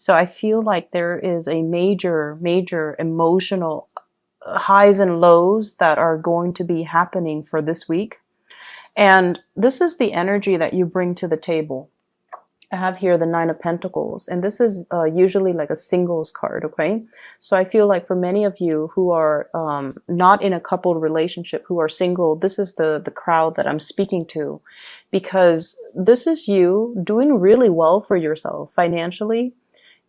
So I feel like there is a major emotional highs and lows that are going to be happening for this week. And this is the energy that you bring to the table. I have here the Nine of Pentacles, and this is usually like a singles card, okay? So I feel like for many of you who are not in a coupled relationship, who are single, this is the crowd that I'm speaking to, because this is you doing really well for yourself financially.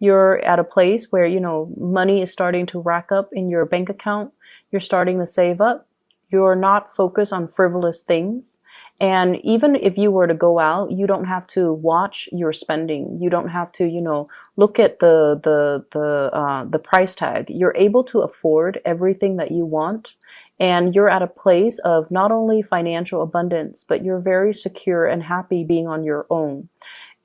You're at a place where, you know, money is starting to rack up in your bank account. You're starting to save up. You're not focused on frivolous things. And even if you were to go out, you don't have to watch your spending. You don't have to, you know, look at the price tag. You're able to afford everything that you want. And you're at a place of not only financial abundance, but you're very secure and happy being on your own.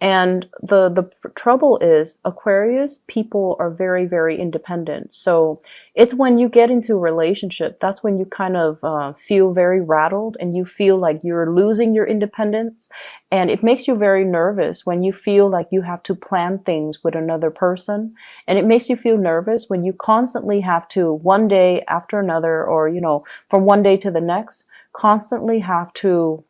And the trouble is, Aquarius people are very independent. So it's when you get into a relationship, that's when you kind of feel very rattled and you feel like you're losing your independence. And it makes you very nervous when you feel like you have to plan things with another person. And it makes you feel nervous when you constantly have to, one day after another, or, you know, from one day to the next, constantly have to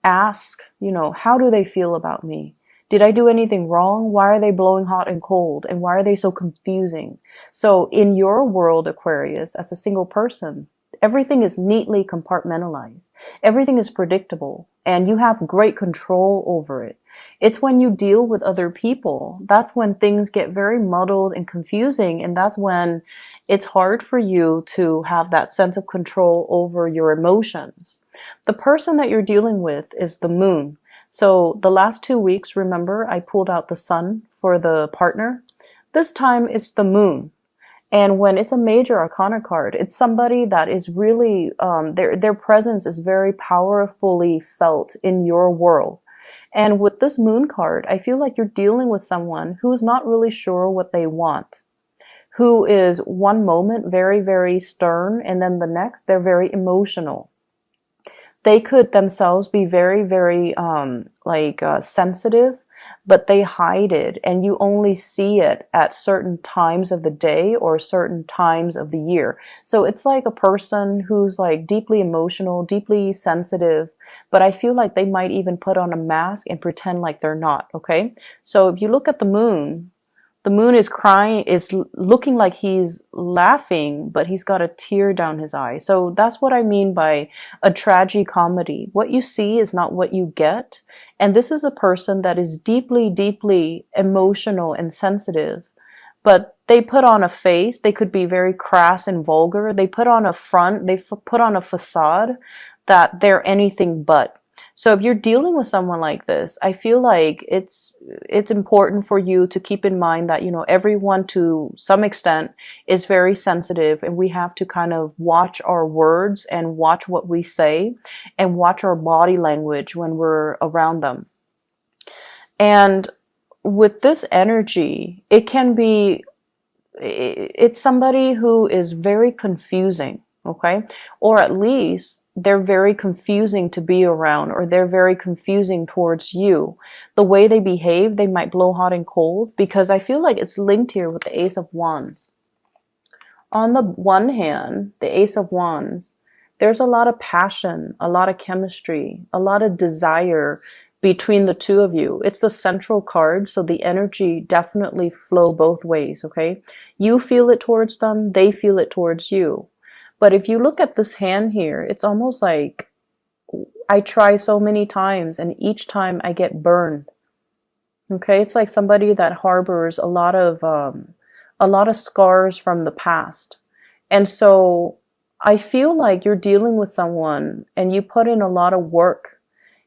ask, you know, how do they feel about me? Did I do anything wrong? Why are they blowing hot and cold? And why are they so confusing? So in your world, Aquarius, as a single person, everything is neatly compartmentalized. Everything is predictable and you have great control over it. It's when you deal with other people, that's when things get very muddled and confusing. And that's when it's hard for you to have that sense of control over your emotions. The person that you're dealing with is the moon. So the last 2 weeks, remember, I pulled out the sun for the partner. This time it's the moon. And when it's a major arcana card, it's somebody that is really, their presence is very powerfully felt in your world. And with this moon card, I feel like you're dealing with someone who's not really sure what they want, who is one moment very stern, and then the next, they're very emotional. They could themselves be very sensitive, but they hide it and you only see it at certain times of the day or certain times of the year. So it's like a person who's like deeply emotional, deeply sensitive, but I feel like they might even put on a mask and pretend like they're not, okay? So if you look at the moon is crying, is looking like he's laughing, but he's got a tear down his eye. So that's what I mean by a tragicomedy. What you see is not what you get. And this is a person that is deeply emotional and sensitive, but they put on a face. They could be very crass and vulgar. They put on a front, they put on a facade that they're anything but. So if you're dealing with someone like this, I feel like it's important for you to keep in mind that, you know, everyone to some extent is very sensitive, and we have to kind of watch our words and watch what we say and watch our body language when we're around them. And with this energy, it's somebody who is very confusing, okay? Or at least they're very confusing to be around, or they're very confusing towards you. The way they behave, they might blow hot and cold, because I feel like it's linked here with the Ace of Wands. On the one hand, the Ace of Wands, there's a lot of passion, a lot of chemistry, a lot of desire between the two of you. It's the central card, so the energy definitely flow both ways, okay? You feel it towards them, they feel it towards you. But if you look at this hand here, it's almost like I try so many times and each time I get burned. Okay, it's like somebody that harbors a lot of scars from the past. And so I feel like you're dealing with someone and you put in a lot of work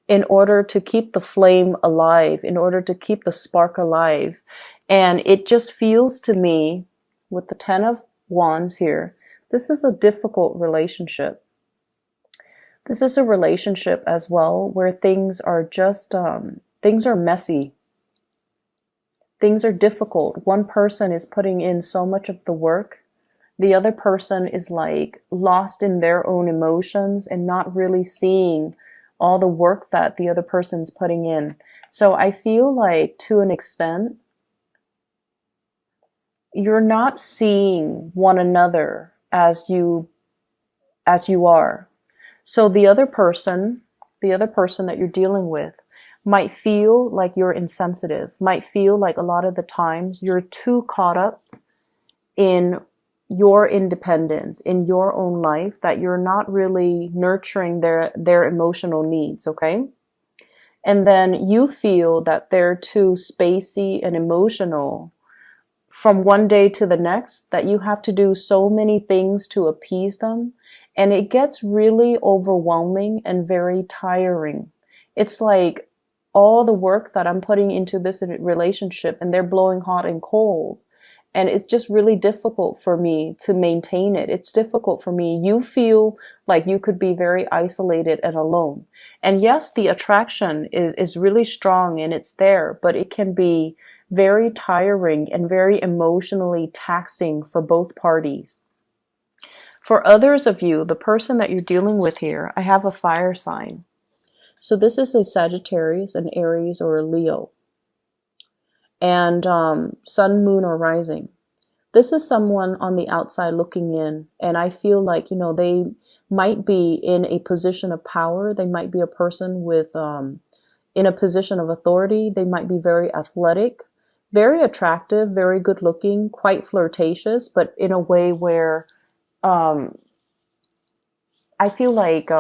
in order to keep the flame alive, in order to keep the spark alive. And it just feels to me, with the Ten of Wands here, this is a difficult relationship. This is a relationship as well where things are just, things are messy. Things are difficult. One person is putting in so much of the work. The other person is like lost in their own emotions and not really seeing all the work that the other person's putting in. So I feel like to an extent, you're not seeing one another as you are. So the other person that you're dealing with might feel like you're insensitive, might feel like a lot of the times you're too caught up in your independence, in your own life, that you're not really nurturing their emotional needs, okay? And then you feel that they're too spacey and emotional from one day to the next, that you have to do so many things to appease them. And it gets really overwhelming and very tiring. It's like all the work that I'm putting into this relationship and they're blowing hot and cold. And it's just really difficult for me to maintain it. It's difficult for me. You feel like you could be very isolated and alone. And yes, the attraction is really strong and it's there, but it can be very tiring and very emotionally taxing for both parties. For others of you, the person that you're dealing with here, I have a fire sign. So this is a Sagittarius, an Aries, or a Leo. And sun, moon, or rising. This is someone on the outside looking in. And I feel like, they might be in a position of power. They might be a person with, in a position of authority. They might be very athletic, very attractive, very good looking, quite flirtatious, but in a way where I feel like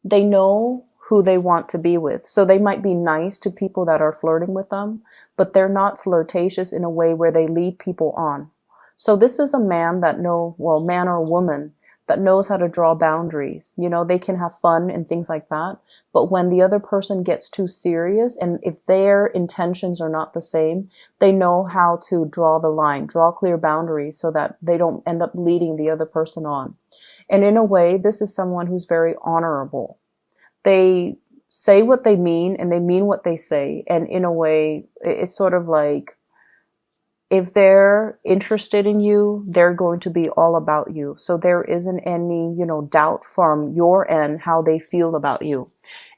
they know who they want to be with. So they might be nice to people that are flirting with them, but they're not flirtatious in a way where they lead people on. So this is a man man or woman that knows how to draw boundaries. They can have fun and things like that. But when the other person gets too serious, and if their intentions are not the same, they know how to draw the line, draw clear boundaries so that they don't end up leading the other person on. And in a way, this is someone who's very honorable. They say what they mean and they mean what they say. And in a way, it's sort of like, if they're interested in you, they're going to be all about you. So there isn't any, doubt from your end how they feel about you.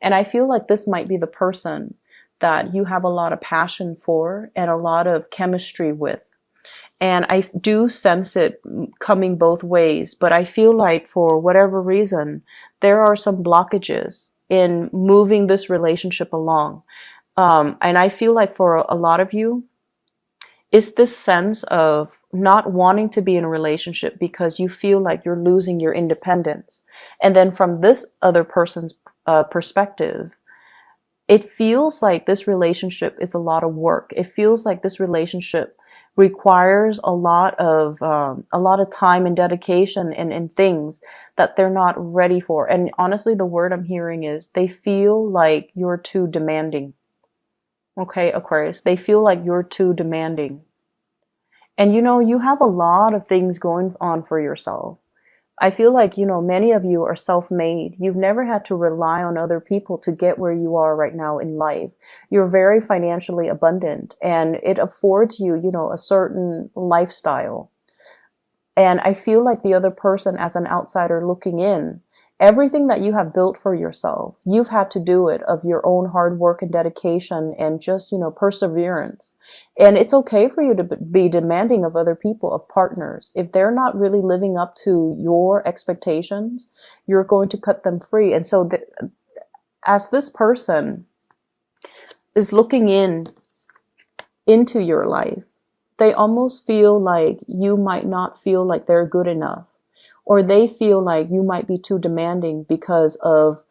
And I feel like this might be the person that you have a lot of passion for and a lot of chemistry with. And I do sense it coming both ways, but I feel like for whatever reason, there are some blockages in moving this relationship along. And I feel like for a lot of you, it's this sense of not wanting to be in a relationship because you feel like you're losing your independence. And then from this other person's perspective, it feels like this relationship is a lot of work. It feels like this relationship requires a lot of time and dedication and things that they're not ready for. And honestly, the word I'm hearing is they feel like you're too demanding. Okay, Aquarius, they feel like you're too demanding. And you have a lot of things going on for yourself. I feel like, many of you are self-made. You've never had to rely on other people to get where you are right now in life. You're very financially abundant and it affords you, a certain lifestyle. And I feel like the other person, as an outsider looking in, everything that you have built for yourself, you've had to do it of your own hard work and dedication and just, perseverance. And it's okay for you to be demanding of other people, of partners. If they're not really living up to your expectations, you're going to cut them free. And so as this person is looking into your life, they almost feel like you might not feel like they're good enough. Or they feel like you might be too demanding because of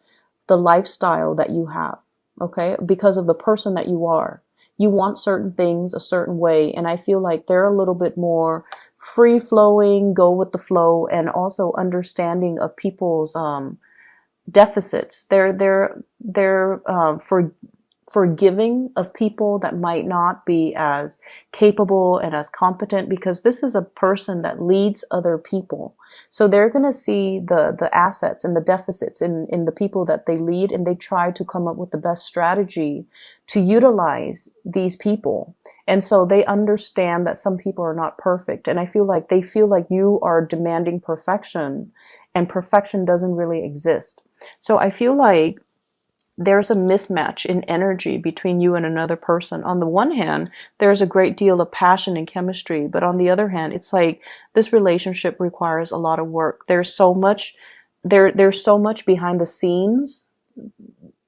the lifestyle that you have, okay? Because of the person that you are. You want certain things a certain way, and I feel like they're a little bit more free-flowing, go with the flow, and also understanding of people's deficits. They're forgiving of people that might not be as capable and as competent, because this is a person that leads other people. So they're going to see the assets and the deficits in the people that they lead, and they try to come up with the best strategy to utilize these people. And so they understand that some people are not perfect. And I feel like they feel like you are demanding perfection, and perfection doesn't really exist. So I feel like there's a mismatch in energy between you and another person. On the one hand, there's a great deal of passion and chemistry, but on the other hand, it's like this relationship requires a lot of work. There's so much there's so much behind the scenes,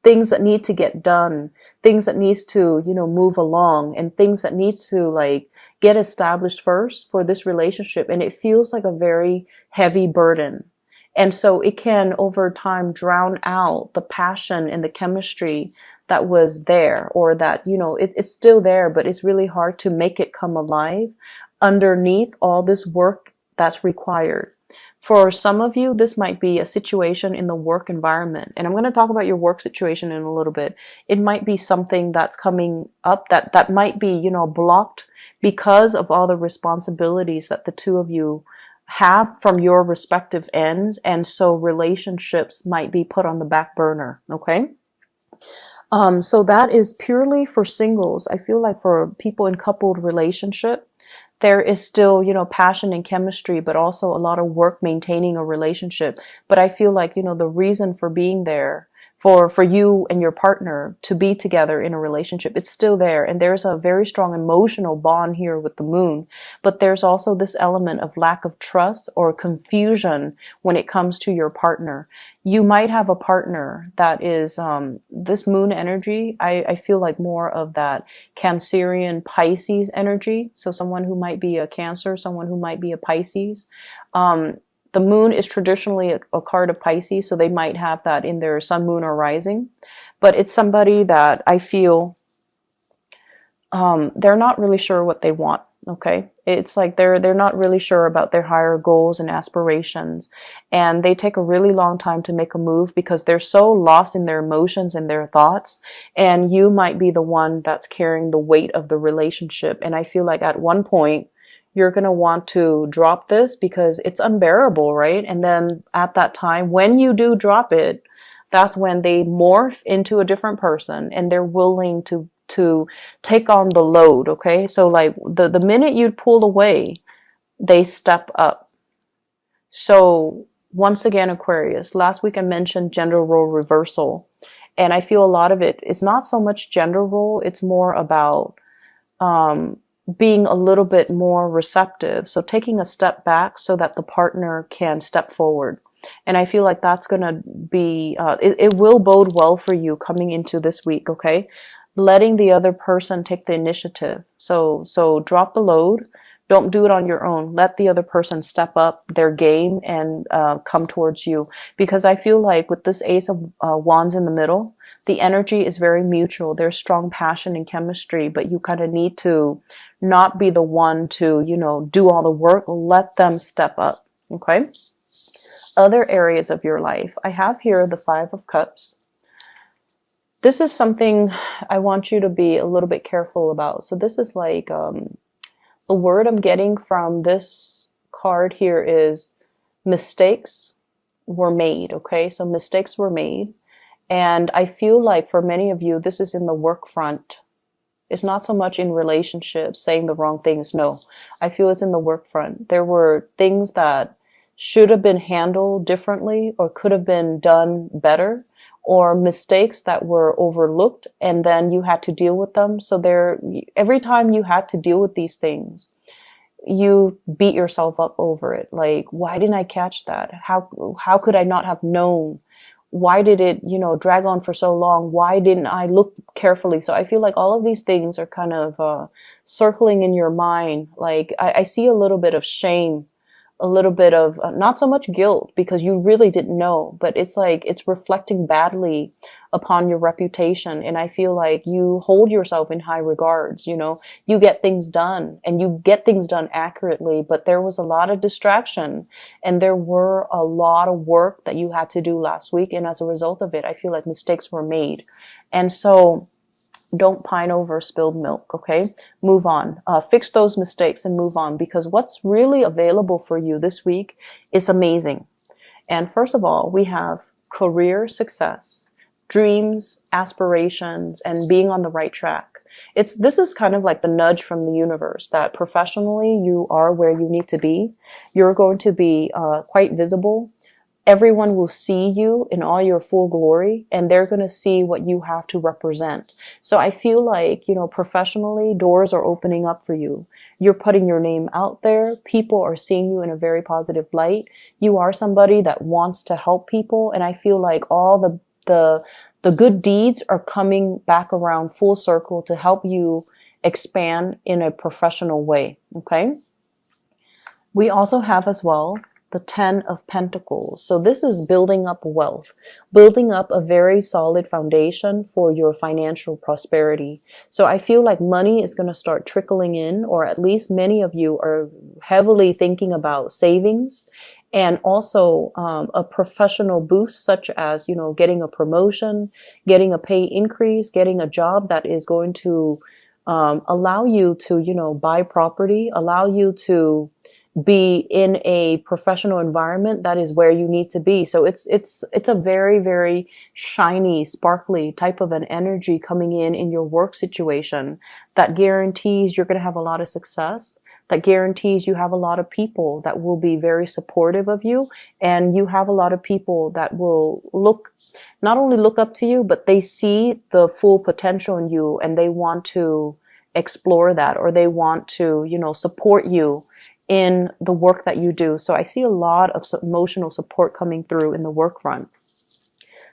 things that need to get done, things that needs to, move along, and things that need to like get established first for this relationship. And it feels like a very heavy burden. And so it can over time drown out the passion and the chemistry that was there, or that, it's still there, but it's really hard to make it come alive underneath all this work that's required. For some of you, this might be a situation in the work environment. And I'm going to talk about your work situation in a little bit. It might be something that's coming up that might be, blocked because of all the responsibilities that the two of you have from your respective ends. And so relationships might be put on the back burner. Okay. So that is purely for singles. I feel like for people in coupled relationship, there is still, passion and chemistry, but also a lot of work maintaining a relationship. But I feel like, the reason for being there for you and your partner to be together in a relationship, it's still there. And there's a very strong emotional bond here with the moon. But there's also this element of lack of trust or confusion when it comes to your partner. You might have a partner that is this moon energy. I feel like more of that Cancerian Pisces energy. So someone who might be a Cancer, someone who might be a Pisces. The moon is traditionally a card of Pisces, so they might have that in their sun, moon, or rising. But it's somebody that I feel they're not really sure what they want. Okay, it's like they're not really sure about their higher goals and aspirations, and they take a really long time to make a move because they're so lost in their emotions and their thoughts. And you might be the one that's carrying the weight of the relationship. And I feel like at one point you're going to want to drop this because it's unbearable, right? And then at that time, when you do drop it, that's when they morph into a different person and they're willing to take on the load, okay? So like the minute you pull away, they step up. So once again, Aquarius, last week I mentioned gender role reversal. And I feel a lot of it is not so much gender role, it's more about being a little bit more receptive. So taking a step back so that the partner can step forward. And I feel like that's going to be, it will bode well for you coming into this week, okay? Letting the other person take the initiative. So drop the load. Don't do it on your own. Let the other person step up their game and come towards you. Because I feel like with this Ace of Wands in the middle, the energy is very mutual. There's strong passion and chemistry, but you kind of need to not be the one to, do all the work. Let them step up, okay? Other areas of your life. I have here the Five of Cups. This is something I want you to be a little bit careful about. So this is like, the word I'm getting from this card here is mistakes were made, okay? So mistakes were made. And I feel like for many of you, this is in the work front. It's not so much in relationships, saying the wrong things. No, I feel it's in the work front. There were things that should have been handled differently or could have been done better, or mistakes that were overlooked and then you had to deal with them. So every time you had to deal with these things, you beat yourself up over it. Like, why didn't I catch that? How could I not have known? Why did it, drag on for so long? Why didn't I look carefully? So I feel like all of these things are kind of circling in your mind. Like I see a little bit of shame, a little bit of not so much guilt because you really didn't know, but it's like it's reflecting badly upon your reputation. And I feel like you hold yourself in high regards, you get things done and you get things done accurately, but there was a lot of distraction and there were a lot of work that you had to do last week. And as a result of it, I feel like mistakes were made. And so don't pine over spilled milk, okay? Move on. Fix those mistakes and move on, because what's really available for you this week is amazing. And first of all, we have career success, dreams, aspirations, and being on the right track. This is kind of like the nudge from the universe that professionally you are where you need to be. You're going to be quite visible. everyone will see you in all your full glory, and they're going to see what you have to represent. So I feel like, professionally, doors are opening up for you. You're putting your name out there. People are seeing you in a very positive light. You are somebody that wants to help people. And I feel like all the good deeds are coming back around full circle to help you expand in a professional way. Okay. We also have as well the 10 of Pentacles. So this is building up wealth, building up a very solid foundation for your financial prosperity. So I feel like money is going to start trickling in, or at least many of you are heavily thinking about savings, and also a professional boost, such as, getting a promotion, getting a pay increase, getting a job that is going to allow you to, buy property, allow you to be in a professional environment that is where you need to be. So it's a very, very shiny, sparkly type of an energy coming in your work situation that guarantees you're going to have a lot of success, that guarantees you have a lot of people that will be very supportive of you, and you have a lot of people that will not only look up to you, but they see the full potential in you, and they want to explore that, or they want to, support you in the work that you do. So I see a lot of emotional support coming through in the work front.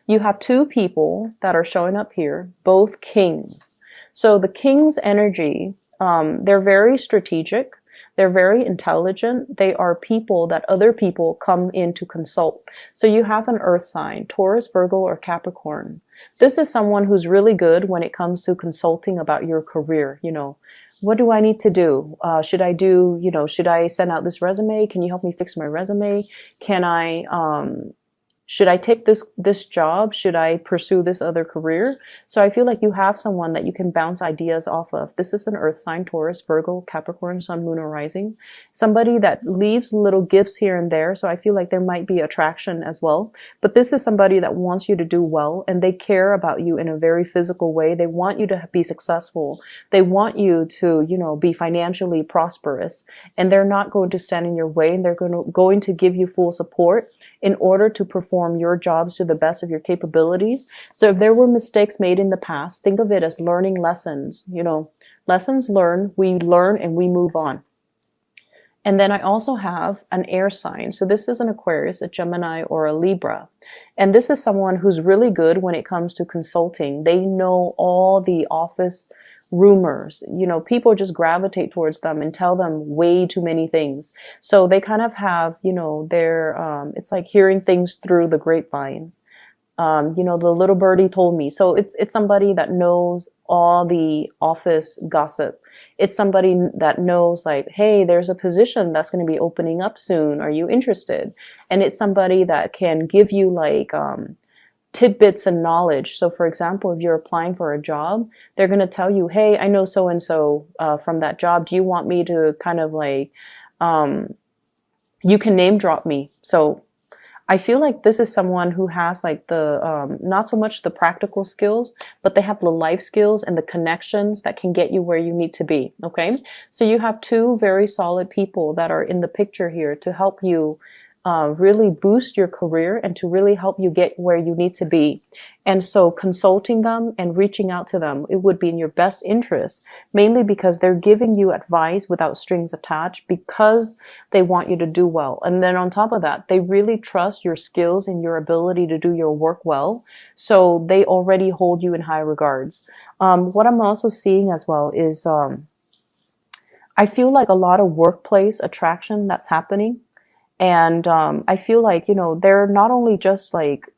You have two people that are showing up here, both kings. So the king's energy, they're very strategic. They're very intelligent. They are people that other people come in to consult. So you have an earth sign, Taurus, Virgo, or Capricorn. This is someone who's really good when it comes to consulting about your career. What do I need to do? Should I send out this resume? Can you help me fix my resume? Should I take this job? Should I pursue this other career? So I feel like you have someone that you can bounce ideas off of. This is an earth sign, Taurus, Virgo, Capricorn, Sun, Moon, or Rising. Somebody that leaves little gifts here and there. So I feel like there might be attraction as well. But this is somebody that wants you to do well, and they care about you in a very physical way. They want you to be successful. They want you to, be financially prosperous, and they're not going to stand in your way, and they're going to give you full support in order to perform your jobs to the best of your capabilities. So if there were mistakes made in the past, think of it as learning lessons. Lessons learned, we learn and we move on. And then I also have an air sign. So this is an Aquarius, a Gemini, or a Libra. And this is someone who's really good when it comes to consulting. They know all the office rumors. People just gravitate towards them and tell them way too many things. So they kind of have, their, it's like hearing things through the grapevines. The little birdie told me. So it's somebody that knows all the office gossip. It's somebody that knows, like, hey, there's a position that's going to be opening up soon. Are you interested? And it's somebody that can give you like, tidbits and knowledge. So for example, if you're applying for a job, they're going to tell you, hey, I know so-and-so from that job. Do you want me to kind of like, you can name drop me. So I feel like this is someone who has like the, not so much the practical skills, but they have the life skills and the connections that can get you where you need to be. Okay. So you have two very solid people that are in the picture here to help you really boost your career and to really help you get where you need to be. And so consulting them and reaching out to them, it would be in your best interest, mainly because they're giving you advice without strings attached, because they want you to do well. And then on top of that, they really trust your skills and your ability to do your work well. So they already hold you in high regards. What I'm also seeing as well is, I feel like a lot of workplace attraction that's happening. And I feel like, they're not only just like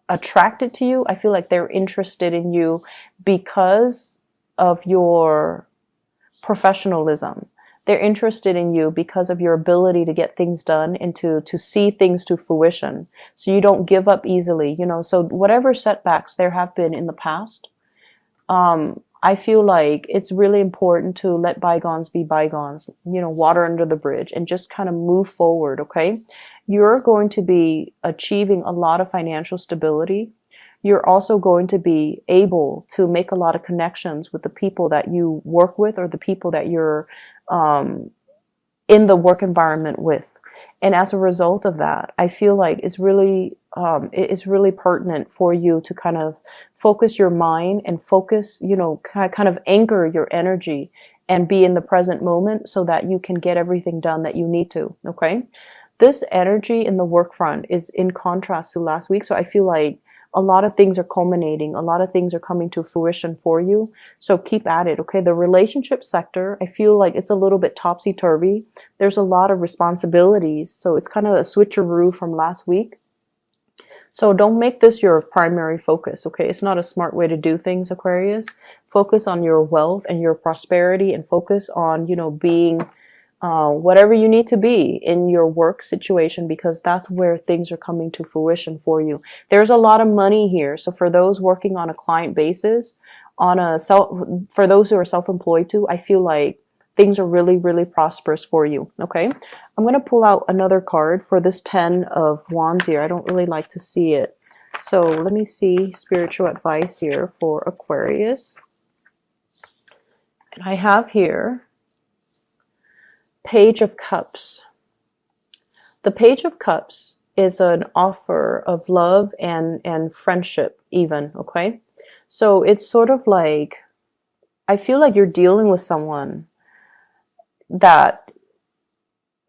attracted to you, I feel like they're interested in you because of your professionalism. They're interested in you because of your ability to get things done and to see things to fruition. So you don't give up easily, so whatever setbacks there have been in the past, I feel like it's really important to let bygones be bygones, water under the bridge, and just kind of move forward, okay? You're going to be achieving a lot of financial stability. You're also going to be able to make a lot of connections with the people that you work with, or the people that you're in the work environment with. And as a result of that, I feel like it's really pertinent for you to kind of focus your mind and focus, kind of anchor your energy and be in the present moment so that you can get everything done that you need to. Okay. This energy in the work front is in contrast to last week. So I feel like a lot of things are culminating. A lot of things are coming to fruition for you. So keep at it, okay? The relationship sector, I feel like it's a little bit topsy-turvy. There's a lot of responsibilities. So it's kind of a switcheroo from last week. So don't make this your primary focus, okay? It's not a smart way to do things, Aquarius. Focus on your wealth and your prosperity, and focus on, being whatever you need to be in your work situation, because that's where things are coming to fruition for you. There's a lot of money here. So for those working on a client basis, for those who are self-employed too, I feel like things are really, really prosperous for you. Okay. I'm going to pull out another card for this 10 of Wands here. I don't really like to see it. So let me see spiritual advice here for Aquarius. And I have here Page of Cups. The Page of Cups is an offer of love and friendship even, okay? So it's sort of like, I feel like you're dealing with someone that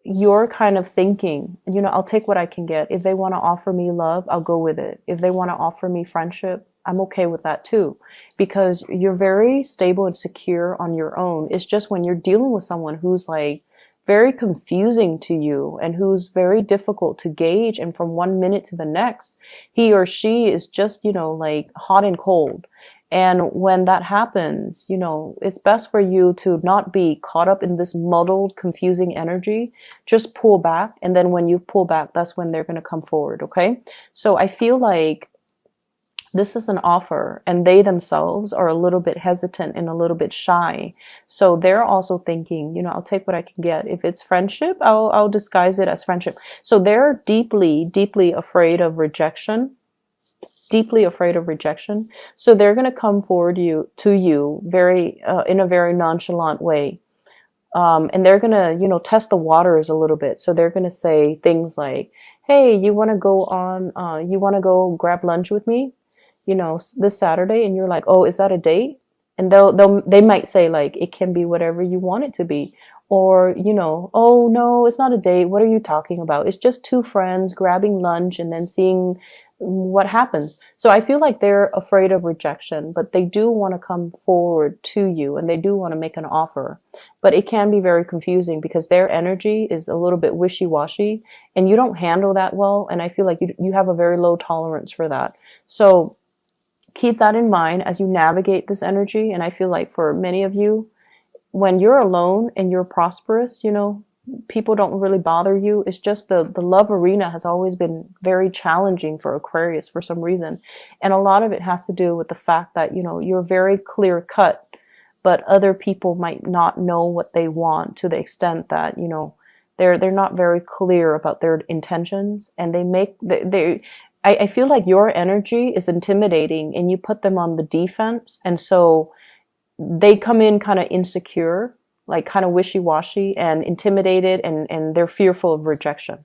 you're kind of thinking, I'll take what I can get. If they want to offer me love, I'll go with it. If they want to offer me friendship, I'm okay with that too, because you're very stable and secure on your own. It's just when you're dealing with someone who's like very confusing to you and who's very difficult to gauge, and from one minute to the next, he or she is just, like hot and cold. And when that happens, it's best for you to not be caught up in this muddled, confusing energy. Just pull back. And then when you pull back, that's when they're going to come forward. Okay. So I feel like this is an offer, and they themselves are a little bit hesitant and a little bit shy. So they're also thinking, I'll take what I can get. If it's friendship, I'll disguise it as friendship. So they're deeply, deeply afraid of rejection. Deeply afraid of rejection. So they're going to come forward to you very in a very nonchalant way. And they're going to, test the waters a little bit. So they're going to say things like, hey, you want to go grab lunch with me, this Saturday? And you're like, oh, is that a date? And they might say like, it can be whatever you want it to be. Or, oh no, it's not a date. What are you talking about? It's just two friends grabbing lunch and then seeing what happens. So I feel like they're afraid of rejection, but they do want to come forward to you, and they do want to make an offer. But it can be very confusing because their energy is a little bit wishy-washy, and you don't handle that well. And I feel like you have a very low tolerance for that. So keep that in mind as you navigate this energy. And I feel like for many of you, when you're alone and you're prosperous, people don't really bother you. It's just the love arena has always been very challenging for Aquarius for some reason. And a lot of it has to do with the fact that, you're very clear cut, but other people might not know what they want to the extent that, they're not very clear about their intentions, and I feel like your energy is intimidating and you put them on the defense. And so they come in kind of insecure, like kind of wishy-washy and intimidated, and they're fearful of rejection.